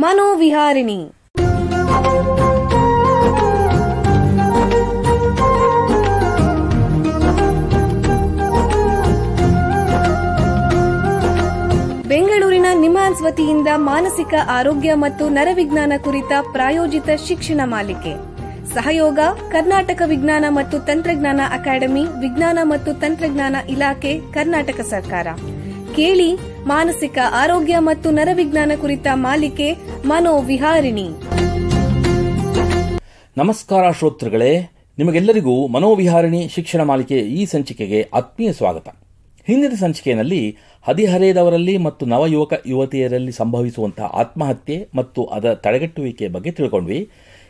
ಮನೋವಿಹಾರಿಣಿ. ಬೆಂಗಳೂರಿನ ನಿಮ್ಹಾನ್ಸ್ ವತಿಯಿಂದ ಮಾನಸಿಕ ಆರೋಗ್ಯ ಮತ್ತು ನರವಿಜ್ಞಾನ ಕುರಿತ ಪ್ರಾಯೋಜಿತ ಶಿಕ್ಷಣ ಮಾಲಿಕೆ. ಸಹಯೋಗ ಕರ್ನಾಟಕ ವಿಜ್ಞಾನ ಮತ್ತು ತಂತ್ರಜ್ಞಾನ ಅಕಾಡೆಮಿ, ವಿಜ್ಞಾನ ಮತ್ತು ತಂತ್ರಜ್ಞಾನ ಇಲಾಖೆ, ಕರ್ನಾಟಕ ಸರ್ಕಾರ. ಕೇಳಿ ಮಾನಸಿಕ ಆರೋಗ್ಯ ಮತ್ತು ನರವಿಜ್ಞಾನ ಕುರಿತ ಮಾಲಿಕೆ ಮನೋವಿಹಾರಿಣಿ. ನಮಸ್ಕಾರ ಶ್ರೋತೃಗಳೇ, ನಿಮಗೆಲ್ಲರಿಗೂ ಮನೋವಿಹಾರಿಣಿ ಶಿಕ್ಷಣ ಮಾಲಿಕೆ ಈ ಸಂಚಿಕೆಗೆ ಆತ್ಮೀಯ ಸ್ವಾಗತ. ಹಿಂದಿನ ಸಂಚಿಕೆಯಲ್ಲಿ ಹದಿಹರೆಯದವರಲ್ಲಿ ಮತ್ತು ನವಯುವಕ ಯುವತಿಯರಲ್ಲಿ ಸಂಭವಿಸುವಂತಹ ಆತ್ಮಹತ್ಯೆ ಮತ್ತು ಅದರ ತಡೆಗಟ್ಟುವಿಕೆ ಬಗ್ಗೆ ತಿಳ್ಕೊಂಡ್ವಿ.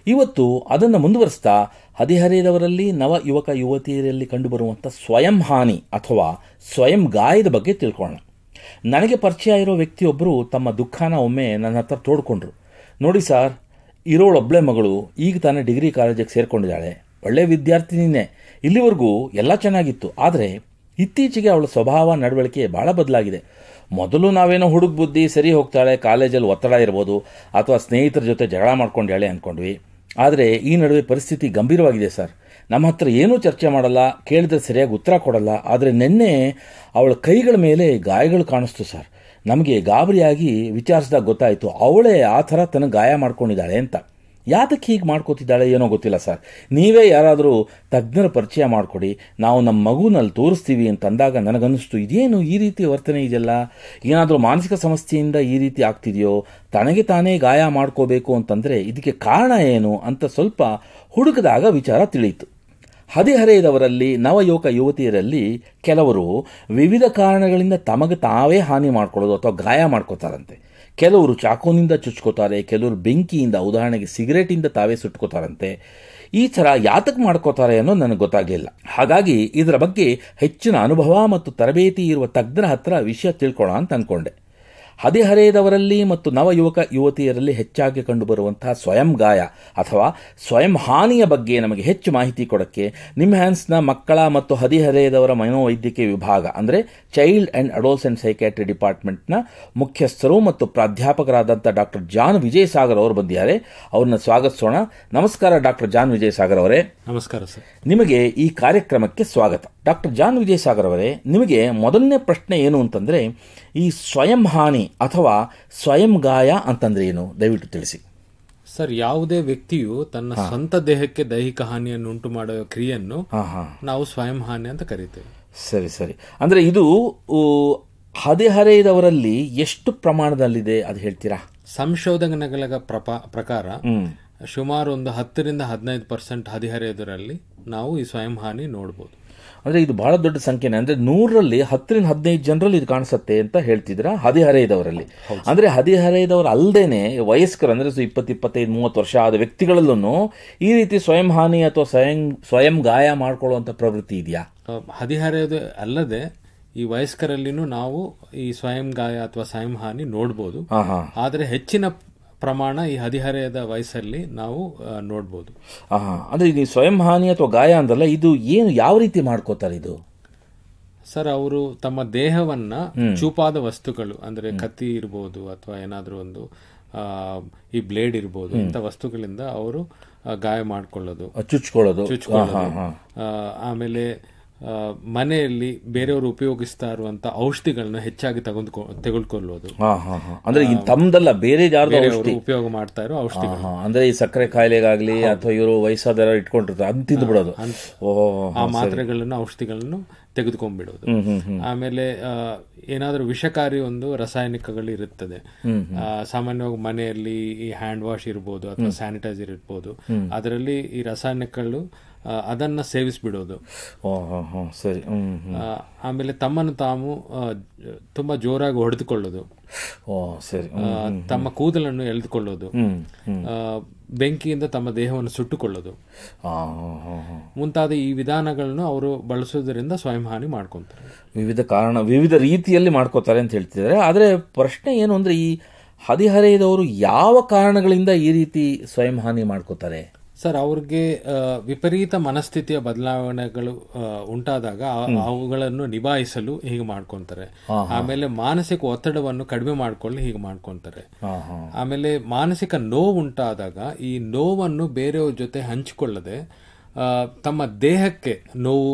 ಇವತ್ತು ಅದನ್ನು ಮುಂದುವರಿಸ್ತಾ ಹದಿಹರೆಯದವರಲ್ಲಿ ನವ ಯುವಕ ಯುವತಿಯರಲ್ಲಿ ಕಂಡುಬರುವಂಥ ಸ್ವಯಂ ಹಾನಿ ಅಥವಾ ಸ್ವಯಂ ಗಾಯದ ಬಗ್ಗೆ ತಿಳ್ಕೊಳ್ಳೋಣ. ನನಗೆ ಪರಿಚಯ ಇರೋ ವ್ಯಕ್ತಿಯೊಬ್ಬರು ತಮ್ಮ ದುಃಖನ ಒಮ್ಮೆ ನನ್ನ ಹತ್ರ ತೋಡ್ಕೊಂಡ್ರು. ನೋಡಿ ಸರ್, ಇರೋಳೊಬ್ಬಳೆ ಮಗಳು ಈಗ ತಾನೇ ಡಿಗ್ರಿ ಕಾಲೇಜಿಗೆ ಸೇರ್ಕೊಂಡಿದ್ದಾಳೆ, ಒಳ್ಳೆ ವಿದ್ಯಾರ್ಥಿನಿನೇ, ಇಲ್ಲಿವರೆಗೂ ಎಲ್ಲ ಚೆನ್ನಾಗಿತ್ತು. ಆದರೆ ಇತ್ತೀಚೆಗೆ ಅವಳ ಸ್ವಭಾವ ನಡವಳಿಕೆ ಬಹಳ ಬದಲಾಗಿದೆ. ಮೊದಲು ನಾವೇನೋ ಹುಡುಗ ಬುದ್ಧಿ ಸರಿ ಹೋಗ್ತಾಳೆ, ಕಾಲೇಜಲ್ಲಿ ಒತ್ತಡ ಇರ್ಬೋದು ಅಥವಾ ಸ್ನೇಹಿತರ ಜೊತೆ ಜಗಳ ಮಾಡ್ಕೊಂಡಾಳೆ ಅಂದ್ಕೊಂಡ್ವಿ. ಆದರೆ ಈ ನಡುವೆ ಪರಿಸ್ಥಿತಿ ಗಂಭೀರವಾಗಿದೆ ಸರ್. ನಮ್ಮ ಹತ್ರ ಏನೂ ಚರ್ಚೆ ಮಾಡಲ್ಲ, ಕೇಳಿದ್ರೆ ಸರಿಯಾಗಿ ಉತ್ತರ ಕೊಡಲ್ಲ. ಆದರೆ ನಿನ್ನೆ ಅವಳ ಕೈಗಳ ಮೇಲೆ ಗಾಯಗಳು ಕಾಣಿಸ್ತು ಸರ್. ನಮಗೆ ಗಾಬರಿಯಾಗಿ ವಿಚಾರಿಸಿದಾಗ ಗೊತ್ತಾಯಿತು ಅವಳೇ ಆ ಥರ ತನಗೆ ಗಾಯ ಮಾಡ್ಕೊಂಡಿದ್ದಾಳೆ ಅಂತ. ಯಾತಕ್ಕೆ ಹೀಗೆ ಮಾಡ್ಕೋತಿದ್ದಾಳೆ ಏನೋ ಗೊತ್ತಿಲ್ಲ ಸರ್. ನೀವೇ ಯಾರಾದರೂ ತಜ್ಞರ ಪರಿಚಯ ಮಾಡಿಕೊಡಿ, ನಾವು ನಮ್ಮ ಮಗುನಲ್ಲಿ ತೋರಿಸ್ತೀವಿ ಅಂತಂದಾಗ ನನಗನ್ನಿಸ್ತು, ಇದೇನು ಈ ರೀತಿ ವರ್ತನೆ ಇದೆಯಲ್ಲ, ಏನಾದರೂ ಮಾನಸಿಕ ಸಮಸ್ಯೆಯಿಂದ ಈ ರೀತಿ ಆಗ್ತಿದೆಯೋ, ತನಗೆ ತಾನೇ ಗಾಯ ಮಾಡ್ಕೋಬೇಕು ಅಂತಂದರೆ ಇದಕ್ಕೆ ಕಾರಣ ಏನು ಅಂತ ಸ್ವಲ್ಪ ಹುಡುಕಿದಾಗ ವಿಚಾರ ತಿಳಿಯಿತು. ಹದಿಹರೆಯದವರಲ್ಲಿ ನವಯುವಕ ಯುವತಿಯರಲ್ಲಿ ಕೆಲವರು ವಿವಿಧ ಕಾರಣಗಳಿಂದ ತಮಗೆ ತಾವೇ ಹಾನಿ ಮಾಡ್ಕೊಳ್ಳೋದು ಅಥವಾ ಗಾಯ ಮಾಡ್ಕೋತಾರಂತೆ. ಕೆಲವರು ಚಾಕುನಿಂದ ಚುಚ್ಕೋತಾರೆ, ಕೆಲವರು ಬೆಂಕಿಯಿಂದ, ಉದಾಹರಣೆಗೆ ಸಿಗರೇಟಿಂದ ತಾವೇ ಸುಟ್ಕೋತಾರಂತೆ. ಈ ಥರ ಯಾತಕ್ಕೆ ಮಾಡ್ಕೋತಾರೆ ಅನ್ನೋದು ನನಗೆ ಗೊತ್ತಾಗಲಿಲ್ಲ. ಹಾಗಾಗಿ ಇದರ ಬಗ್ಗೆ ಹೆಚ್ಚಿನ ಅನುಭವ ಮತ್ತು ತರಬೇತಿ ಇರುವ ತಜ್ಞರ ಹತ್ರ ವಿಷಯ ತಿಳ್ಕೊಳ್ಳೋಣ ಅಂತ ಅಂದ್ಕೊಂಡೆ. ಹದಿಹರೆಯದವರಲ್ಲಿ ಮತ್ತು ನವಯುವಕ ಯುವತಿಯರಲ್ಲಿ ಹೆಚ್ಚಾಗಿ ಕಂಡುಬರುವಂತಹ ಸ್ವಯಂ ಗಾಯ ಅಥವಾ ಸ್ವಯಂ ಹಾನಿಯ ಬಗ್ಗೆ ನಮಗೆ ಹೆಚ್ಚು ಮಾಹಿತಿ ಕೊಡೋಕ್ಕೆ ನಿಮ್ಹಾನ್ಸ್ನ ಮಕ್ಕಳ ಮತ್ತು ಹದಿಹರೆಯದವರ ಮನೋವೈದ್ಯಕೀಯ ವಿಭಾಗ ಅಂದರೆ ಚೈಲ್ಡ್ ಅಂಡ್ ಅಡೋಲ್ಸೆಂಟ್ ಸೈಕ್ಯಾಟ್ರಿ ಡಿಪಾರ್ಟ್ಮೆಂಟ್ನ ಮುಖ್ಯಸ್ಥರು ಮತ್ತು ಪ್ರಾಧ್ಯಾಪಕರಾದಂಥ ಡಾಕ್ಟರ್ ಜಾನ್ ವಿಜಯಸಾಗರ್ ಅವರು ಬಂದಿದ್ದಾರೆ. ಅವ್ರನ್ನ ಸ್ವಾಗತಿಸೋಣ. ನಮಸ್ಕಾರ ಡಾಕ್ಟರ್ ಜಾನ್ ವಿಜಯಸಾಗರ್ ಅವರೇ. ನಮಸ್ಕಾರ ಸರ್. ನಿಮಗೆ ಈ ಕಾರ್ಯಕ್ರಮಕ್ಕೆ ಸ್ವಾಗತ. ಡಾಕ್ಟರ್ ಜಾನ್ ವಿಜಯಸಾಗರ್ ಅವರೇ, ನಿಮಗೆ ಮೊದಲನೇ ಪ್ರಶ್ನೆ ಏನು ಅಂತಂದರೆ, ಈ ಸ್ವಯಂ ಹಾನಿ ಅಥವಾ ಸ್ವಯಂ ಗಾಯ ಅಂತಂದ್ರೆ ಏನು, ದಯವಿಟ್ಟು ತಿಳಿಸಿ. ಸರ್, ಯಾವುದೇ ವ್ಯಕ್ತಿಯು ತನ್ನ ಸ್ವಂತ ದೇಹಕ್ಕೆ ದೈಹಿಕ ಹಾನಿಯನ್ನು ಉಂಟು ಮಾಡುವ ಕ್ರಿಯೆಯನ್ನು ನಾವು ಸ್ವಯಂ ಹಾನಿ ಅಂತ ಕರೀತೇವೆ. ಸರಿ ಸರಿ. ಅಂದ್ರೆ ಇದು ಹದಿಹರೆಯದವರಲ್ಲಿ ಎಷ್ಟು ಪ್ರಮಾಣದಲ್ಲಿದೆ ಅದು ಹೇಳ್ತೀರಾ? ಸಂಶೋಧನೆಗಳ ಪ್ರಕಾರ ಸುಮಾರು ಒಂದು 10-15% ಹದಿಹರೆಯದವರಲ್ಲಿ ನಾವು ಈ ಸ್ವಯಂ ಹಾನಿ ನೋಡಬಹುದು. ಅಂದರೆ ಇದು ಬಹಳ ದೊಡ್ಡ ಸಂಖ್ಯೆನೇ. ಅಂದರೆ 100ರಲ್ಲಿ 10-15 ಜನರಲ್ಲಿ ಇದು ಕಾಣಿಸುತ್ತೆ ಅಂತ ಹೇಳ್ತಿದ್ದೀರಾ ಹದಿಹರೆಯದವರಲ್ಲಿ. ಅಂದರೆ ಹದಿಹರೆಯದವರು ಅಲ್ಲದೇನೆ ವಯಸ್ಕರು ಅಂದರೆ 20-25-30 ವರ್ಷ ಆದ ವ್ಯಕ್ತಿಗಳಲ್ಲೂ ಈ ರೀತಿ ಸ್ವಯಂ ಹಾನಿ ಅಥವಾ ಸ್ವಯಂ ಗಾಯ ಮಾಡ್ಕೊಳ್ಳುವಂಥ ಪ್ರವೃತ್ತಿ ಇದೆಯಾ? ಹದಿಹರೆಯದ ಅಲ್ಲದೆ ಈ ವಯಸ್ಕರಲ್ಲಿನೂ ನಾವು ಈ ಸ್ವಯಂ ಗಾಯ ಅಥವಾ ಸ್ವಯಂ ಹಾನಿ ನೋಡ್ಬೋದು. ಆದರೆ ಹೆಚ್ಚಿನ ಪ್ರಮಾಣ ಈ ಹದಿಹರೆಯದ ವಯಸ್ಸಲ್ಲಿ ನಾವು ನೋಡ್ಬೋದು. ಅಂದ್ರೆ ಇದು ಸ್ವಯಂ ಹಾನಿ ಅಥವಾ ಗಾಯ ಅಂದ್ರಲ್ಲ, ಇದು ಏನು, ಯಾವ ರೀತಿ ಮಾಡ್ಕೋತಾರೆ ಇದು? ಸರ್, ಅವರು ತಮ್ಮ ದೇಹವನ್ನ ಚೂಪಾದ ವಸ್ತುಗಳು ಅಂದ್ರೆ ಕತ್ತಿ ಇರ್ಬೋದು ಅಥವಾ ಏನಾದ್ರೂ ಒಂದು ಈ ಬ್ಲೇಡ್ ಇರ್ಬೋದು, ಇಂಥ ವಸ್ತುಗಳಿಂದ ಅವರು ಗಾಯ ಮಾಡ್ಕೊಳ್ಳೋದು, ಚುಚ್ಕೊಳ್ಳೋದು. ಆಮೇಲೆ ಮನೆಯಲ್ಲಿ ಬೇರೆಯವರು ಉಪಯೋಗಿಸ್ತಾ ಇರುವಂತ ಔಷಧಿಗಳನ್ನ ಹೆಚ್ಚಾಗಿ ತೆಗೆದುಕೊಳ್ಳೋದು. ಅಂದ್ರೆ ತಮ್ಮದಲ್ಲ, ಬೇರೆ ಯಾರು ಉಪಯೋಗ ಮಾಡ್ತಾ ಇರೋ ಔಷಧಿಗಳು, ಅಂದ್ರೆ ಈ ಸಕ್ಕರೆ ಕಾಯಿಲೆಗಾಗ್ಲಿ ಅಥವಾ ಇವರು ವಯಸ್ಸಾದ ಇಟ್ಕೊಂಡಿರ್ತಾರೆ ಅಂತ ತಿಂದು ಬಿಡೋದು, ಆ ಮಾತ್ರೆಗಳನ್ನು ಔಷಧಿಗಳನ್ನು ತೆಗೆದುಕೊಂಡ್ಬಿಡೋದು. ಆಮೇಲೆ ಏನಾದ್ರೂ ವಿಷಕಾರಿ ಒಂದು ರಾಸಾಯನಿಕಗಳು ಇರುತ್ತದೆ. ಸಾಮಾನ್ಯವಾಗಿ ಮನೆಯಲ್ಲಿ ಈ ಹ್ಯಾಂಡ್ ವಾಶ್ ಇರ್ಬೋದು ಅಥವಾ ಸ್ಯಾನಿಟೈಸರ್ ಇರ್ಬೋದು, ಅದರಲ್ಲಿ ಈ ರಾಸಾಯನಿಕಗಳು ಅದನ್ನ ಸೇವಿಸ್ಬಿಡೋದು. ಸರಿ. ಆಮೇಲೆ ತಮ್ಮನ್ನು ತಾವು ತುಂಬಾ ಜೋರಾಗಿ ಹೊಡೆದುಕೊಳ್ಳೋದು, ತಮ್ಮ ಕೂದಲನ್ನು ಎಳೆದುಕೊಳ್ಳೋದು, ಬೆಂಕಿಯಿಂದ ತಮ್ಮ ದೇಹವನ್ನು ಸುಟ್ಟುಕೊಳ್ಳೋದು ಮುಂತಾದ ಈ ವಿಧಾನಗಳನ್ನು ಅವರು ಬಳಸೋದ್ರಿಂದ ಸ್ವಯಂ ಹಾನಿ ಮಾಡ್ಕೊಂತಾರೆ. ವಿವಿಧ ರೀತಿಯಲ್ಲಿ ಮಾಡ್ಕೋತಾರೆ ಅಂತ ಹೇಳ್ತಿದ್ದಾರೆ. ಆದರೆ ಪ್ರಶ್ನೆ ಏನು ಅಂದ್ರೆ, ಈ ಹದಿಹರೆಯದವರು ಯಾವ ಕಾರಣಗಳಿಂದ ಈ ರೀತಿ ಸ್ವಯಂ ಹಾನಿ ಮಾಡ್ಕೋತಾರೆ? ಸರ್, ಅವ್ರಿಗೆ ವಿಪರೀತ ಮನಸ್ಥಿತಿಯ ಬದಲಾವಣೆಗಳು ಉಂಟಾದಾಗ ಅವುಗಳನ್ನು ನಿಭಾಯಿಸಲು ಹೀಗೆ ಮಾಡ್ಕೊಂತಾರೆ. ಆಮೇಲೆ ಮಾನಸಿಕ ಒತ್ತಡವನ್ನು ಕಡಿಮೆ ಮಾಡ್ಕೊಳ್ಳಿ ಹೀಗೆ ಮಾಡ್ಕೊಂತಾರೆ. ಆಮೇಲೆ ಮಾನಸಿಕ ನೋವು ಉಂಟಾದಾಗ ಈ ನೋವನ್ನು ಬೇರೆಯವ್ರ ಜೊತೆ ಹಂಚಿಕೊಳ್ಳದೆ ತಮ್ಮ ದೇಹಕ್ಕೆ ನೋವು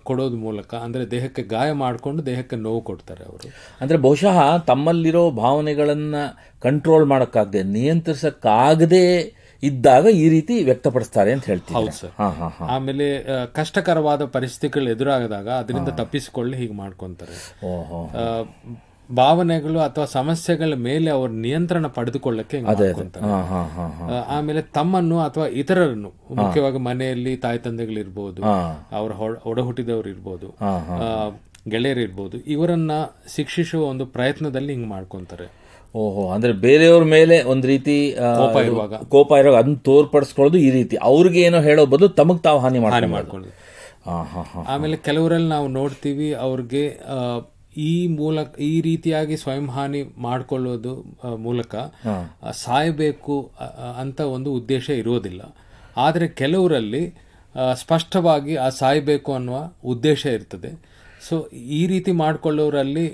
ಕೊಡೋದ್ ಮೂಲಕ, ಅಂದ್ರೆ ದೇಹಕ್ಕೆ ಗಾಯ ಮಾಡಿಕೊಂಡು ದೇಹಕ್ಕೆ ನೋವು ಕೊಡ್ತಾರೆ ಅವರು. ಅಂದ್ರೆ ಬಹುಶಃ ತಮ್ಮಲ್ಲಿರೋ ಭಾವನೆಗಳನ್ನ ಕಂಟ್ರೋಲ್ ಮಾಡಕ್ಕಾಗದೆ, ನಿಯಂತ್ರಿಸಕ್ಕಾಗದೆ ಇದ್ದಾಗ ಈ ರೀತಿ ವ್ಯಕ್ತಪಡಿಸ್ತಾರೆ ಅಂತ ಹೇಳ್ತೀವಿ. ಹೌದು ಸರ್. ಆಮೇಲೆ ಕಷ್ಟಕರವಾದ ಪರಿಸ್ಥಿತಿಗಳು ಎದುರಾಗದಾಗ ಅದರಿಂದ ತಪ್ಪಿಸಿಕೊಳ್ಳಿ ಹೀಗೆ ಮಾಡ್ಕೊಂತಾರೆ. ಭಾವನೆಗಳು ಅಥವಾ ಸಮಸ್ಯೆಗಳ ಮೇಲೆ ಅವ್ರ ನಿಯಂತ್ರಣ ಪಡೆದುಕೊಳ್ಳಕ್ಕೆ ಮಾಡ್ಕೊಂತಾರೆ. ಆಮೇಲೆ ತಮ್ಮನ್ನು ಅಥವಾ ಇತರರನ್ನು, ಮುಖ್ಯವಾಗಿ ಮನೆಯಲ್ಲಿ ತಾಯಿ ತಂದೆಗಳಿರ್ಬೋದು, ಅವ್ರ ಒಡಹುಟ್ಟಿದವರು ಇರ್ಬೋದು, ಗೆಳೆಯರಿರ್ಬೋದು, ಇವರನ್ನ ಶಿಕ್ಷಿಸುವ ಒಂದು ಪ್ರಯತ್ನದಲ್ಲಿ ಹಿಂಗ್ ಮಾಡ್ಕೊಂತಾರೆ. ಓಹೋ, ಅಂದ್ರೆ ಬೇರೆಯವ್ರ ಮೇಲೆ ಒಂದ್ ರೀತಿ ಕೋಪ ಇರುವಾಗ ಅದನ್ನ ತೋರ್ಪಡಿಸ್ಕೊಳ್ಳೋದು ಈ ರೀತಿ, ಅವ್ರಿಗೆ ಏನೋ ಹೇಳೋ ಬದಲು ತಮಗ್ ತಾವು ಹಾನಿ ಮಾಡ್ಕೊಂಡು. ಆಮೇಲೆ ಕೆಲವರಲ್ಲಿ ನಾವು ನೋಡ್ತೀವಿ, ಅವ್ರಿಗೆ ಈ ರೀತಿಯಾಗಿ ಸ್ವಯಂ ಹಾನಿ ಮಾಡ್ಕೊಳ್ಳೋದು ಮೂಲಕ ಸಾಯಬೇಕು ಅಂತ ಒಂದು ಉದ್ದೇಶ ಇರೋದಿಲ್ಲ. ಆದರೆ ಕೆಲವರಲ್ಲಿ ಸ್ಪಷ್ಟವಾಗಿ ಸಾಯಬೇಕು ಅನ್ನುವ ಉದ್ದೇಶ ಇರ್ತದೆ. ಸೊ ಈ ರೀತಿ ಮಾಡ್ಕೊಳ್ಳೋರಲ್ಲಿ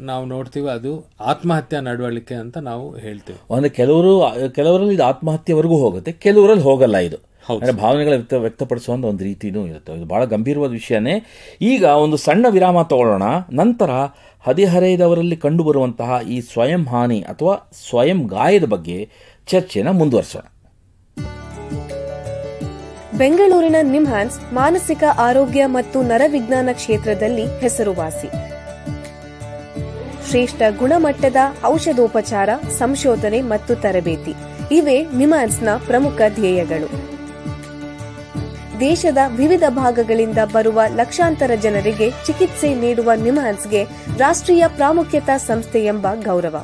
ನಾವು ನೋಡ್ತೀವಿ ಅದು ಆತ್ಮಹತ್ಯಾ ನಡವಳಿಕೆ ಅಂತ ನಾವು ಹೇಳ್ತೇವೆ. ಅಂದ್ರೆ ಕೆಲವರಲ್ಲಿ ಇದು ಆತ್ಮಹತ್ಯೆವರೆಗೂ ಹೋಗುತ್ತೆ, ಕೆಲವರಲ್ಲಿ ಹೋಗಲ್ಲ. ಇದು ಭಾವನೆಗಳ ವ್ಯಕ್ತಪಡಿಸುವಂತ ಒಂದು ರೀತಿನೂ ಇರುತ್ತೆ. ಇದು ಬಹಳ ಗಂಭೀರವಾದ ವಿಷಯನೇ. ಈಗ ಒಂದು ಸಣ್ಣ ವಿರಾಮ ತಗೊಳ್ಳೋಣ. ನಂತರ ಹದಿಹರೆಯದವರಲ್ಲಿ ಕಂಡುಬರುವಂತಹ ಈ ಸ್ವಯಂ ಹಾನಿ ಅಥವಾ ಸ್ವಯಂ ಗಾಯದ ಬಗ್ಗೆ ಚರ್ಚೆನ ಮುಂದುವರಿಸೋಣ. ಬೆಂಗಳೂರಿನ ನಿಮ್ಹಾನ್ಸ್ ಮಾನಸಿಕ ಆರೋಗ್ಯ ಮತ್ತು ನರವಿಜ್ಞಾನ ಕ್ಷೇತ್ರದಲ್ಲಿ ಹೆಸರುವಾಸಿ. ಶ್ರೇಷ್ಠ ಗುಣಮಟ್ಟದ ಔಷಧೋಪಚಾರ, ಸಂಶೋಧನೆ ಮತ್ತು ತರಬೇತಿ ಇವೇ ನಿಮ್ಹಾನ್ಸ್ನ ಪ್ರಮುಖ ಧ್ಯೇಯಗಳು. ದೇಶದ ವಿವಿಧ ಭಾಗಗಳಿಂದ ಬರುವ ಲಕ್ಷಾಂತರ ಜನರಿಗೆ ಚಿಕಿತ್ಸೆ ನೀಡುವ ನಿಮ್ಹಾನ್ಸ್ಗೆ ರಾಷ್ಟ್ರೀಯ ಪ್ರಾಮುಖ್ಯತಾ ಸಂಸ್ಥೆ ಎಂಬ ಗೌರವ.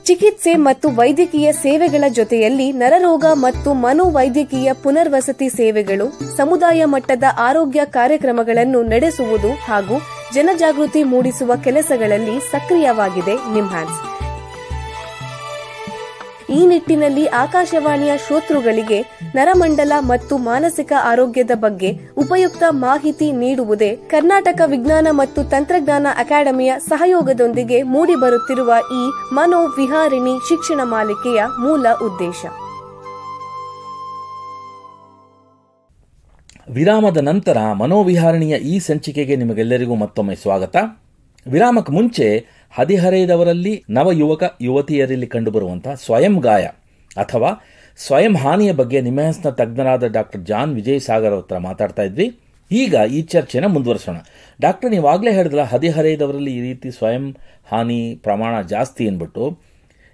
ಚಿಕಿತ್ಸೆ ಮತ್ತು ವೈದ್ಯಕೀಯ ಸೇವೆಗಳ ಜೊತೆಯಲ್ಲಿ ನರರೋಗ ಮತ್ತು ಮನೋವೈದ್ಯಕೀಯ ಪುನರ್ವಸತಿ ಸೇವೆಗಳು, ಸಮುದಾಯ ಮಟ್ಟದ ಆರೋಗ್ಯ ಕಾರ್ಯಕ್ರಮಗಳನ್ನು ನಡೆಸುವುದು ಹಾಗೂ ಜನಜಾಗೃತಿ ಮೂಡಿಸುವ ಕೆಲಸಗಳಲ್ಲಿ ಸಕ್ರಿಯವಾಗಿದೆ ನಿಮ್ಹಾನ್ಸ್. ಈ ನಿಟ್ಟಿನಲ್ಲಿ ಆಕಾಶವಾಣಿಯ ಶ್ರೋತೃಗಳಿಗೆ ನರಮಂಡಲ ಮತ್ತು ಮಾನಸಿಕ ಆರೋಗ್ಯದ ಬಗ್ಗೆ ಉಪಯುಕ್ತ ಮಾಹಿತಿ ನೀಡುವುದೇ ಕರ್ನಾಟಕ ವಿಜ್ಞಾನ ಮತ್ತು ತಂತ್ರಜ್ಞಾನ ಅಕಾಡೆಮಿಯ ಸಹಯೋಗದೊಂದಿಗೆ ಮೂಡಿಬರುತ್ತಿರುವ ಈ ಮನೋವಿಹಾರಿಣಿ ಶಿಕ್ಷಣ ಮಾಲಿಕೆಯ ಮೂಲ ಉದ್ದೇಶ. ವಿರಾಮದ ನಂತರ ಮನೋವಿಹಾರಣಿಯ ಈ ಸಂಚಿಕೆಗೆ ನಿಮಗೆಲ್ಲರಿಗೂ ಮತ್ತೊಮ್ಮೆ ಸ್ವಾಗತ. ವಿರಾಮಕ್ಕೆ ಮುಂಚೆ ಹದಿಹರೆಯದವರಲ್ಲಿ ನವಯುವಕ ಯುವತಿಯರಲ್ಲಿ ಕಂಡುಬರುವಂತಹ ಸ್ವಯಂ ಗಾಯ ಅಥವಾ ಸ್ವಯಂ ಹಾನಿಯ ಬಗ್ಗೆ ನಿಮ್ಹಾನ್ಸ್ನ ತಜ್ಞರಾದ ಡಾಕ್ಟರ್ ಜಾನ್ ವಿಜಯ್ ಸಾಗರ್ ಹತ್ರ ಮಾತಾಡ್ತಾ ಇದ್ವಿ. ಈಗ ಈ ಚರ್ಚೆನ ಮುಂದುವರಿಸೋಣ. ಡಾಕ್ಟರ್, ನೀವಾಗಲೇ ಹೇಳಿದ್ರಲ್ಲ ಹದಿಹರೆಯದವರಲ್ಲಿ ಈ ರೀತಿ ಸ್ವಯಂ ಹಾನಿ ಪ್ರಮಾಣ ಜಾಸ್ತಿ ಅಂದ್ಬಿಟ್ಟು,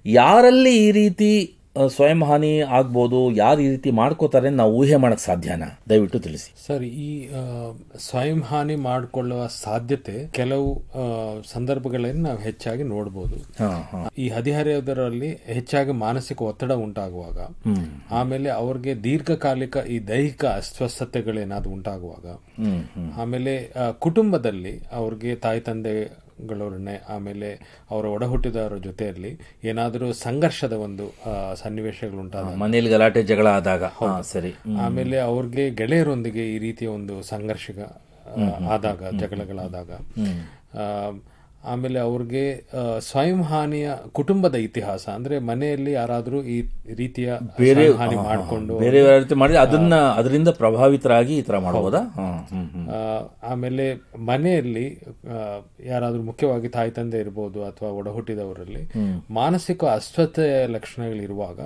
ಯಾರಲ್ಲಿ ಈ ರೀತಿ ಸ್ವಯಂ ಹಾನಿ ಆಗ್ಬೋದು, ಯಾರು ಈ ರೀತಿ ಮಾಡ್ಕೋತಾರೆ ನಾವು ಊಹೆ ಮಾಡಕ್ ಸಾಧ್ಯನಾ? ದಯವಿಟ್ಟು ತಿಳಿಸಿ ಸರ್. ಈ ಸ್ವಯಂ ಹಾನಿ ಮಾಡಿಕೊಳ್ಳುವ ಸಾಧ್ಯತೆ ಕೆಲವು ಸಂದರ್ಭಗಳಲ್ಲಿ ನಾವು ಹೆಚ್ಚಾಗಿ ನೋಡಬಹುದು. ಈ ಹದಿಹರೆಯದರಲ್ಲಿ ಹೆಚ್ಚಾಗಿ ಮಾನಸಿಕ ಒತ್ತಡ ಉಂಟಾಗುವಾಗ, ಆಮೇಲೆ ಅವ್ರಿಗೆ ದೀರ್ಘಕಾಲಿಕ ಈ ದೈಹಿಕ ಅಸ್ವಸ್ಥತೆಗಳೇನಾದ್ರು ಉಂಟಾಗುವಾಗ, ಆಮೇಲೆ ಕುಟುಂಬದಲ್ಲಿ ಅವ್ರಿಗೆ ತಾಯಿ ತಂದೆಗಳವ್ರನ್ನೇ ಆಮೇಲೆ ಅವರ ಒಡಹುಟ್ಟಿದವರ ಜೊತೆಯಲ್ಲಿ ಏನಾದರೂ ಸಂಘರ್ಷದ ಒಂದು ಸನ್ನಿವೇಶಗಳು ಉಂಟಾದಾಗ, ಮನೆಯಲ್ಲಿ ಗಲಾಟೆ ಜಗಳ ಆದಾಗ, ಸರಿ, ಆಮೇಲೆ ಅವ್ರಿಗೆ ಗೆಳೆಯರೊಂದಿಗೆ ಈ ರೀತಿಯ ಒಂದು ಸಂಘರ್ಷ ಆದಾಗ, ಜಗಳಗಳಾದಾಗ, ಆಮೇಲೆ ಅವ್ರಿಗೆ ಸ್ವಯಂ ಹಾನಿಯ ಕುಟುಂಬದ ಇತಿಹಾಸ, ಅಂದ್ರೆ ಮನೆಯಲ್ಲಿ ಯಾರಾದ್ರೂ ಈ ರೀತಿಯ ಹಾನಿ ಮಾಡಿಕೊಂಡು ಅದರಿಂದ ಪ್ರಭಾವಿತರಾಗಿ ಈ ತರ ಮಾಡಬಹುದಾ? ಆಮೇಲೆ ಮನೆಯಲ್ಲಿ ಯಾರಾದ್ರೂ ಮುಖ್ಯವಾಗಿ ತಾಯಿ ತಂದೆ ಇರಬಹುದು ಅಥವಾ ಒಡಹುಟ್ಟಿದವರಲ್ಲಿ ಮಾನಸಿಕ ಅಸ್ವಸ್ಥತೆಯ ಲಕ್ಷಣಗಳಿರುವಾಗ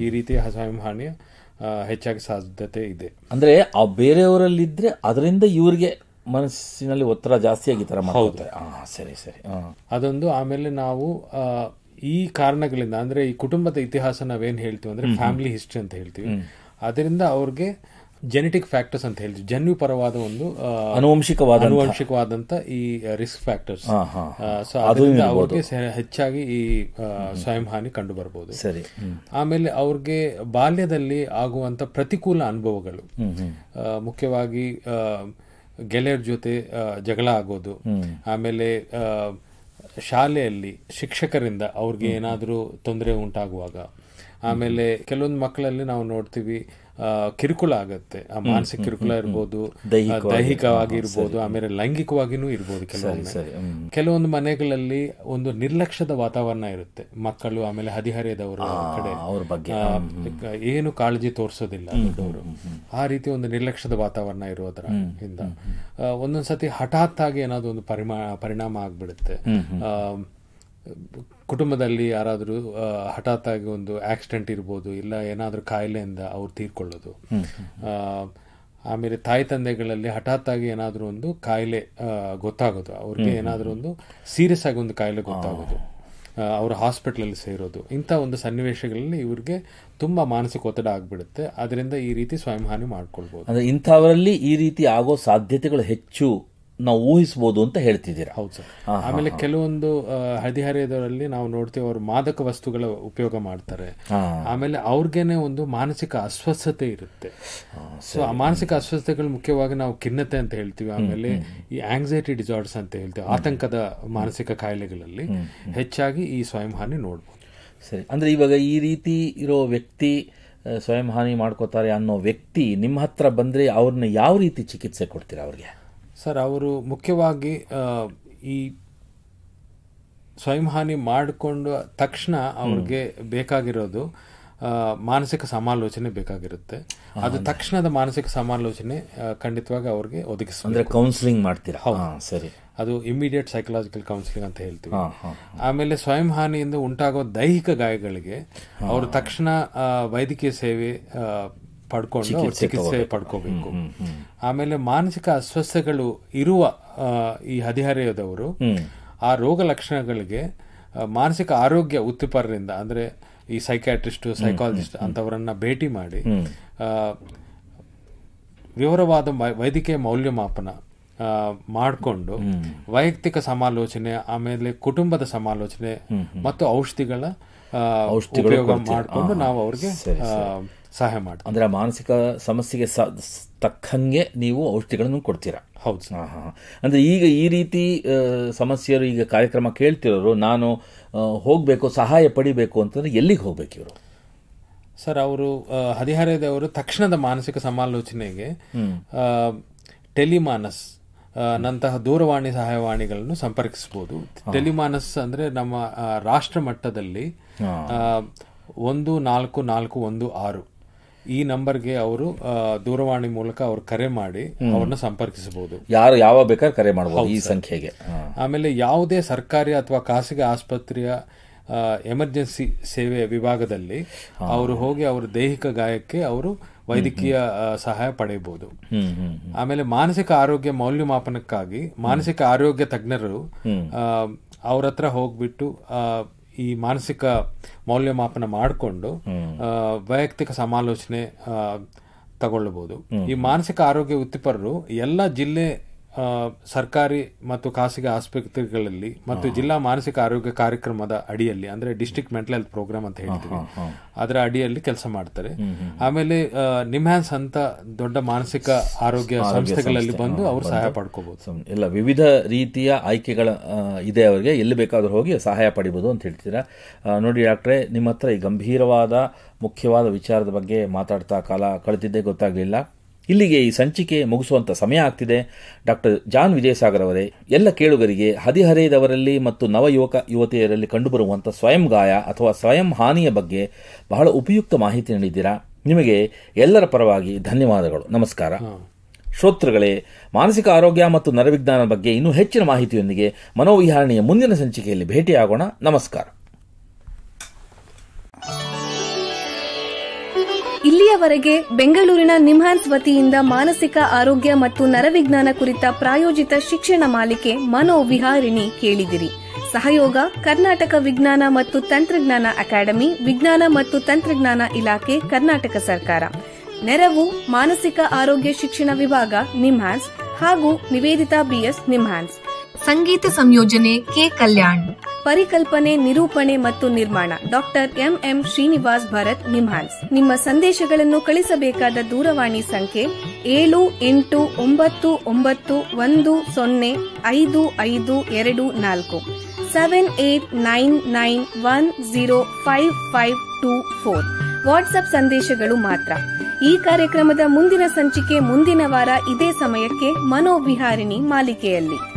ಈ ರೀತಿಯ ಸ್ವಯಂ ಹಾನಿಯ ಹೆಚ್ಚಾಗಿ ಸಾಧ್ಯತೆ ಇದೆ. ಅಂದ್ರೆ ಆ ಬೇರೆಯವರಲ್ಲಿದ್ರೆ ಅದರಿಂದ ಇವ್ರಿಗೆ ಮನಸ್ಸಿನಲ್ಲಿ ಒತ್ತಡ ಜಾಸ್ತಿ ಆಗಿ ತರ ಮಾಡ್ತಾರೆ. ಸರಿ ಸರಿ, ಅದೊಂದು. ಆಮೇಲೆ ನಾವು ಈ ಕಾರಣಗಳಿಂದ, ಅಂದ್ರೆ ಈ ಕುಟುಂಬದ ಇತಿಹಾಸ ನಾವೇನ್ ಹೇಳ್ತೀವಿ ಅಂದ್ರೆ ಫ್ಯಾಮಿಲಿ ಹಿಸ್ಟ್ರಿ ಅಂತ ಹೇಳ್ತೀವಿ, ಅದರಿಂದ ಅವ್ರಿಗೆ ಜೆನೆಟಿಕ್ ಫ್ಯಾಕ್ಟರ್ಸ್ ಅಂತ ಹೇಳ್ತೀವಿ, ಜನ್ಯುಪರವಾದ ಒಂದು ಅನುವಂಶಿಕವಾದಂತ ಈ ರಿಸ್ಕ್ ಫ್ಯಾಕ್ಟರ್ಸ್. ಸೊ ಅದರಿಂದ ಅವ್ರಿಗೆ ಹೆಚ್ಚಾಗಿ ಈ ಸ್ವಯಂ ಹಾನಿ ಕಂಡು ಬರಬಹುದು. ಸರಿ. ಆಮೇಲೆ ಅವ್ರಿಗೆ ಬಾಲ್ಯದಲ್ಲಿ ಆಗುವಂತ ಪ್ರತಿಕೂಲ ಅನುಭವಗಳು, ಮುಖ್ಯವಾಗಿ ಗೆಳೆಯರ ಜೊತೆ ಜಗಳ ಆಗೋದು, ಆಮೇಲೆ ಶಾಲೆಯಲ್ಲಿ ಶಿಕ್ಷಕರಿಂದ ಅವ್ರಿಗೆ ಏನಾದರೂ ತೊಂದರೆ ಉಂಟಾಗುವಾಗ, ಆಮೇಲೆ ಕೆಲವೊಂದು ಮಕ್ಕಳಲ್ಲಿ ನಾವು ನೋಡ್ತೀವಿ ಕಿರುಕುಳ ಆಗತ್ತೆ. ಮಾನಸಿಕ ಕಿರುಕುಳ ಇರ್ಬೋದು, ದೈಹಿಕವಾಗಿ ಇರ್ಬೋದು, ಆಮೇಲೆ ಲೈಂಗಿಕವಾಗಿನೂ ಇರ್ಬೋದು. ಕೆಲವೊಂದು ಮನೆಗಳಲ್ಲಿ ಒಂದು ನಿರ್ಲಕ್ಷ್ಯದ ವಾತಾವರಣ ಇರುತ್ತೆ. ಮಕ್ಕಳು ಆಮೇಲೆ ಹದಿಹರೆಯದವರ ಕಡೆ ಅವ್ರ ಬಗ್ಗೆ ಏನು ಕಾಳಜಿ ತೋರಿಸೋದಿಲ್ಲ ದೊಡ್ಡವರು. ಆ ರೀತಿ ಒಂದು ನಿರ್ಲಕ್ಷ್ಯದ ವಾತಾವರಣ ಇರೋದ್ರಿಂದ ಒಂದೊಂದ್ಸತಿ ಹಠಾತ್ ಆಗಿ ಏನಾದ್ರು ಒಂದು ಪರಿಣಾಮ ಆಗ್ಬಿಡುತ್ತೆ. ಕುಟುಂಬದಲ್ಲಿ ಯಾರಾದರೂ ಹಠಾತ್ ಆಗಿ ಒಂದು ಆಕ್ಸಿಡೆಂಟ್ ಇರ್ಬೋದು, ಇಲ್ಲ ಏನಾದರೂ ಕಾಯಿಲೆಯಿಂದ ಅವ್ರು ತೀರ್ಕೊಳ್ಳೋದು. ಆಮೇಲೆ ತಾಯಿ ತಂದೆಗಳಲ್ಲಿ ಹಠಾತ್ ಆಗಿ ಏನಾದರೂ ಒಂದು ಕಾಯಿಲೆ ಗೊತ್ತಾಗೋದು, ಅವ್ರಿಗೆ ಏನಾದರೂ ಒಂದು ಸೀರಿಯಸ್ ಆಗಿ ಒಂದು ಕಾಯಿಲೆ ಗೊತ್ತಾಗೋದು, ಅವರು ಹಾಸ್ಪಿಟಲಲ್ಲಿ ಸೇರೋದು. ಇಂಥ ಒಂದು ಸನ್ನಿವೇಶಗಳಲ್ಲಿ ಇವ್ರಿಗೆ ತುಂಬಾ ಮಾನಸಿಕ ಒತ್ತಡ ಆಗ್ಬಿಡುತ್ತೆ. ಅದರಿಂದ ಈ ರೀತಿ ಸ್ವಯಂ ಹಾನಿ ಮಾಡ್ಕೊಳ್ಬಹುದು. ಅಂದ್ರೆ ಇಂಥವರಲ್ಲಿ ಈ ರೀತಿ ಆಗೋ ಸಾಧ್ಯತೆಗಳು ಹೆಚ್ಚು ನಾವು ಊಹಿಸಬಹುದು ಅಂತ ಹೇಳ್ತಿದ್ದೀರಾ? ಹೌದು ಸರ್. ಆಮೇಲೆ ಕೆಲವೊಂದು ಹದಿಹರೆಯದವರಲ್ಲಿ ನಾವು ನೋಡ್ತೀವಿ, ಅವರು ಮಾದಕ ವಸ್ತುಗಳ ಉಪಯೋಗ ಮಾಡ್ತಾರೆ. ಆಮೇಲೆ ಅವ್ರಿಗೇನೆ ಒಂದು ಮಾನಸಿಕ ಅಸ್ವಸ್ಥತೆ ಇರುತ್ತೆ. ಸೊ ಆ ಮಾನಸಿಕ ಅಸ್ವಸ್ಥತೆಗಳು ಮುಖ್ಯವಾಗಿ ನಾವು ಖಿನ್ನತೆ ಅಂತ ಹೇಳ್ತೀವಿ. ಆಮೇಲೆ ಈ ಆಂಗ್ಸೈಟಿ ಡಿಸಾರ್ಡರ್ಸ್ ಅಂತ ಹೇಳ್ತೀವಿ, ಆತಂಕದ ಮಾನಸಿಕ ಕಾಯಿಲೆಗಳಲ್ಲಿ ಹೆಚ್ಚಾಗಿ ಈ ಸ್ವಯಂ ಹಾನಿ ನೋಡ್ಬೋದು. ಸರಿ, ಅಂದ್ರೆ ಇವಾಗ ಈ ರೀತಿ ಇರೋ ವ್ಯಕ್ತಿ ಸ್ವಯಂ ಹಾನಿ ಮಾಡ್ಕೋತಾರೆ ಅನ್ನೋ ವ್ಯಕ್ತಿ ನಿಮ್ಮ ಹತ್ರ ಬಂದ್ರೆ ಅವ್ರನ್ನ ಯಾವ ರೀತಿ ಚಿಕಿತ್ಸೆ ಕೊಡ್ತೀರಾ ಅವ್ರಿಗೆ? ಸರ್, ಅವರು ಮುಖ್ಯವಾಗಿ ಈ ಸ್ವಯಂ ಹಾನಿ ಮಾಡಿಕೊಂಡು ತಕ್ಷಣ ಅವ್ರಿಗೆ ಬೇಕಾಗಿರೋದು ಮಾನಸಿಕ ಸಮಾಲೋಚನೆ ಬೇಕಾಗಿರುತ್ತೆ. ಅದು ತಕ್ಷಣದ ಮಾನಸಿಕ ಸಮಾಲೋಚನೆ ಖಂಡಿತವಾಗಿ ಅವ್ರಿಗೆ ಒದಗಿಸ್ತಾರೆ. ಕೌನ್ಸಿಲಿಂಗ್ ಮಾಡ್ತೀರಾ? ಸರಿ. ಅದು ಇಮಿಡಿಯೇಟ್ ಸೈಕಲಾಜಿಕಲ್ ಕೌನ್ಸಿಲಿಂಗ್ ಅಂತ ಹೇಳ್ತೀವಿ. ಆಮೇಲೆ ಸ್ವಯಂ ಹಾನಿಯಿಂದ ಉಂಟಾಗೋ ದೈಹಿಕ ಗಾಯಗಳಿಗೆ ಅವರು ತಕ್ಷಣ ವೈದ್ಯಕೀಯ ಸೇವೆ ಪಡ್ಕೊಂಡು ಚಿಕಿತ್ಸೆ ಪಡ್ಕೋಬೇಕು. ಆಮೇಲೆ ಮಾನಸಿಕ ಅಸ್ವಸ್ಥತೆಗಳು ಇರುವ ಈ ಹದಿಹರೆಯದವರು ಆ ರೋಗ ಲಕ್ಷಣಗಳಿಗೆ ಮಾನಸಿಕ ಆರೋಗ್ಯ ವೃತ್ತಿಪರರಿಂದ, ಅಂದ್ರೆ ಈ ಸೈಕ್ಯಾಟ್ರಿಸ್ಟ್, ಸೈಕಾಲಜಿಸ್ಟ್ ಅಂತವರನ್ನ ಭೇಟಿ ಮಾಡಿ ವಿವರವಾದ ವೈದ್ಯಕೀಯ ಮೌಲ್ಯಮಾಪನ ಮಾಡಿಕೊಂಡು ವೈಯಕ್ತಿಕ ಸಮಾಲೋಚನೆ, ಆಮೇಲೆ ಕುಟುಂಬದ ಸಮಾಲೋಚನೆ ಮತ್ತು ಔಷಧಿಗಳ ಉಪಯೋಗ ಮಾಡಿಕೊಂಡು ನಾವು ಅವ್ರಿಗೆ ಸಹಾಯ ಮಾಡ್ತೀವಿ. ಅಂದ್ರೆ ಮಾನಸಿಕ ಸಮಸ್ಯೆಗೆ ತಕ್ಕಂಗೆ ನೀವು ಔಷಧಿಗಳನ್ನು ಕೊಡ್ತೀರಾ? ಹೌದು. ಅಂದ್ರೆ ಈಗ ಈ ರೀತಿ ಸಮಸ್ಯೆಯರು ಈಗ ಕಾರ್ಯಕ್ರಮ ಕೇಳ್ತಿರೋರು, ನಾನು ಹೋಗ್ಬೇಕು, ಸಹಾಯ ಪಡಿಬೇಕು ಅಂತಂದ್ರೆ ಎಲ್ಲಿಗೆ ಹೋಗ್ಬೇಕು ಇವರು? ಸರ್, ಅವರು ಹದಿಹರೆಯದವರು ತಕ್ಷಣದ ಮಾನಸಿಕ ಸಮಾಲೋಚನೆಗೆ ಟೆಲಿಮಾನಸ್ ನಂತಹ ದೂರವಾಣಿ ಸಹಾಯವಾಣಿಗಳನ್ನು ಸಂಪರ್ಕಿಸಬಹುದು. ಟೆಲಿಮಾನಸ್ ಅಂದ್ರೆ ನಮ್ಮ ರಾಷ್ಟ್ರ ಮಟ್ಟದಲ್ಲಿ 14416 ಈ ನಂಬರ್ಗೆ ಅವರು ದೂರವಾಣಿ ಮೂಲಕ ಅವರು ಕರೆ ಮಾಡಿ ಅವ್ರನ್ನ ಸಂಪರ್ಕಿಸಬಹುದು. ಯಾರು ಯಾವ ಬೇಕಾದ್ರೆ ಕರೆ ಮಾಡಬಹುದು ಈ ಸಂಖ್ಯೆಗೆ. ಆಮೇಲೆ ಯಾವುದೇ ಸರ್ಕಾರಿ ಅಥವಾ ಖಾಸಗಿ ಆಸ್ಪತ್ರೆಯ ಎಮರ್ಜೆನ್ಸಿ ಸೇವೆ ವಿಭಾಗದಲ್ಲಿ ಅವರು ಹೋಗಿ ಅವರ ದೈಹಿಕ ಗಾಯಕ್ಕೆ ಅವರು ವೈದ್ಯಕೀಯ ಸಹಾಯ ಪಡೆಯಬಹುದು. ಆಮೇಲೆ ಮಾನಸಿಕ ಆರೋಗ್ಯ ಮೌಲ್ಯಮಾಪನಕ್ಕಾಗಿ ಮಾನಸಿಕ ಆರೋಗ್ಯ ತಜ್ಞರು ಅವ್ರ ಹತ್ರ ಹೋಗ್ಬಿಟ್ಟು ಈ ಮಾನಸಿಕ ಮೌಲ್ಯಮಾಪನ ಮಾಡಿಕೊಂಡು ವೈಯಕ್ತಿಕ ಸಮಾಲೋಚನೆ ತಗೊಳ್ಳಬಹುದು. ಈ ಮಾನಸಿಕ ಆರೋಗ್ಯ ವೃತ್ತಿಪರರು ಎಲ್ಲ ಜಿಲ್ಲೆ ಸರ್ಕಾರಿ ಮತ್ತು ಖಾಸಗಿ ಆಸ್ಪತ್ರೆಗಳಲ್ಲಿ ಮತ್ತು ಜಿಲ್ಲಾ ಮಾನಸಿಕ ಆರೋಗ್ಯ ಕಾರ್ಯಕ್ರಮದ ಅಡಿಯಲ್ಲಿ, ಅಂದ್ರೆ ಡಿಸ್ಟ್ರಿಕ್ಟ್ ಮೆಂಟಲ್ ಹೆಲ್ತ್ ಪ್ರೋಗ್ರಾಮ್ ಅಂತ ಹೇಳ್ತೀವಿ, ಅದರ ಅಡಿಯಲ್ಲಿ ಕೆಲಸ ಮಾಡ್ತಾರೆ. ಆಮೇಲೆ ನಿಮ್ಹ್ಯಾನ್ಸ್ ಅಂತ ದೊಡ್ಡ ಮಾನಸಿಕ ಆರೋಗ್ಯ ಸಂಸ್ಥೆಗಳಲ್ಲಿ ಬಂದು ಅವರು ಸಹಾಯ ಪಡ್ಕೋಬಹುದು. ಎಲ್ಲ ವಿವಿಧ ರೀತಿಯ ಆಯ್ಕೆಗಳ ಇದೆ ಅವರಿಗೆ, ಎಲ್ಲಿ ಬೇಕಾದ್ರೂ ಹೋಗಿ ಸಹಾಯ ಪಡಿಬಹುದು ಅಂತ ಹೇಳ್ತೀರಾ. ನೋಡಿ ಡಾಕ್ಟ್ರೆ, ನಿಮ್ಮ ಹತ್ರ ಈ ಗಂಭೀರವಾದ ಮುಖ್ಯವಾದ ವಿಚಾರದ ಬಗ್ಗೆ ಮಾತಾಡ್ತಾ ಕಾಲ ಕಳೆದಿದ್ದೇ ಗೊತ್ತಾಗಲಿಲ್ಲ. ಇಲ್ಲಿಗೆ ಈ ಸಂಚಿಕೆ ಮುಗಿಸುವಂಥ ಸಮಯ ಆಗ್ತಿದೆ. ಡಾಕ್ಟರ್ ಜಾನ್ ವಿಜಯಸಾಗರ್ ಅವರೇ, ಎಲ್ಲ ಕೇಳುಗರಿಗೆ ಹದಿಹರೆಯದವರಲ್ಲಿ ಮತ್ತು ನವಯುವಕ ಯುವತಿಯರಲ್ಲಿ ಕಂಡುಬರುವಂಥ ಸ್ವಯಂ ಗಾಯ ಅಥವಾ ಸ್ವಯಂ ಹಾನಿಯ ಬಗ್ಗೆ ಬಹಳ ಉಪಯುಕ್ತ ಮಾಹಿತಿ ನೀಡಿದ್ದೀರಾ. ನಿಮಗೆ ಎಲ್ಲರ ಪರವಾಗಿ ಧನ್ಯವಾದಗಳು. ನಮಸ್ಕಾರ. ಶ್ರೋತೃಗಳೇ, ಮಾನಸಿಕ ಆರೋಗ್ಯ ಮತ್ತು ನರವಿಜ್ಞಾನ ಬಗ್ಗೆ ಇನ್ನೂ ಹೆಚ್ಚಿನ ಮಾಹಿತಿಯೊಂದಿಗೆ ಮನೋವಿಹಾರಣೆಯ ಮುಂದಿನ ಸಂಚಿಕೆಯಲ್ಲಿ ಭೇಟಿಯಾಗೋಣ. ನಮಸ್ಕಾರ. ಇಲ್ಲಿಯವರೆಗೆ ಬೆಂಗಳೂರಿನ ನಿಮ್ಹಾನ್ಸ್ ವತಿಯಿಂದ ಮಾನಸಿಕ ಆರೋಗ್ಯ ಮತ್ತು ನರವಿಜ್ಞಾನ ಕುರಿತ ಪ್ರಾಯೋಜಿತ ಶಿಕ್ಷಣ ಮಾಲಿಕೆ ಮನೋವಿಹಾರಿಣಿ ಕೇಳಿದಿರಿ. ಸಹಯೋಗ ಕರ್ನಾಟಕ ವಿಜ್ಞಾನ ಮತ್ತು ತಂತ್ರಜ್ಞಾನ ಅಕಾಡೆಮಿ, ವಿಜ್ಞಾನ ಮತ್ತು ತಂತ್ರಜ್ಞಾನ ಇಲಾಖೆ, ಕರ್ನಾಟಕ ಸರ್ಕಾರ. ನೆರವು ಮಾನಸಿಕ ಆರೋಗ್ಯ ಶಿಕ್ಷಣ ವಿಭಾಗ, ನಿಮ್ಹಾನ್ಸ್ ಹಾಗೂ ನಿವೇದಿತಾ BS, ನಿಮ್ಹಾನ್ಸ್. ಸಂಗೀತ ಸಂಯೋಜನೆ ಕೆ ಕಲ್ಯಾಣ್. ಪರಿಕಲ್ಪನೆ, ನಿರೂಪಣೆ ಮತ್ತು ನಿರ್ಮಾಣ ಡಾಕ್ಟರ್ MM ಶ್ರೀನಿವಾಸ್ ಭರತ್, ನಿಮ್ಹಾನ್ಸ್. ನಿಮ್ಮ ಸಂದೇಶಗಳನ್ನು ಕಳಿಸಬೇಕಾದ ದೂರವಾಣಿ ಸಂಖ್ಯೆ 7899105524. 7899105524. ವಾಟ್ಸ್ಆಪ್ ಸಂದೇಶಗಳು ಮಾತ್ರ. ಈ ಕಾರ್ಯಕ್ರಮದ ಮುಂದಿನ ಸಂಚಿಕೆ ಮುಂದಿನ ವಾರ ಇದೇ ಸಮಯಕ್ಕೆ ಮನೋವಿಹಾರಿಣಿ ಮಾಲಿಕೆಯಲ್ಲಿ.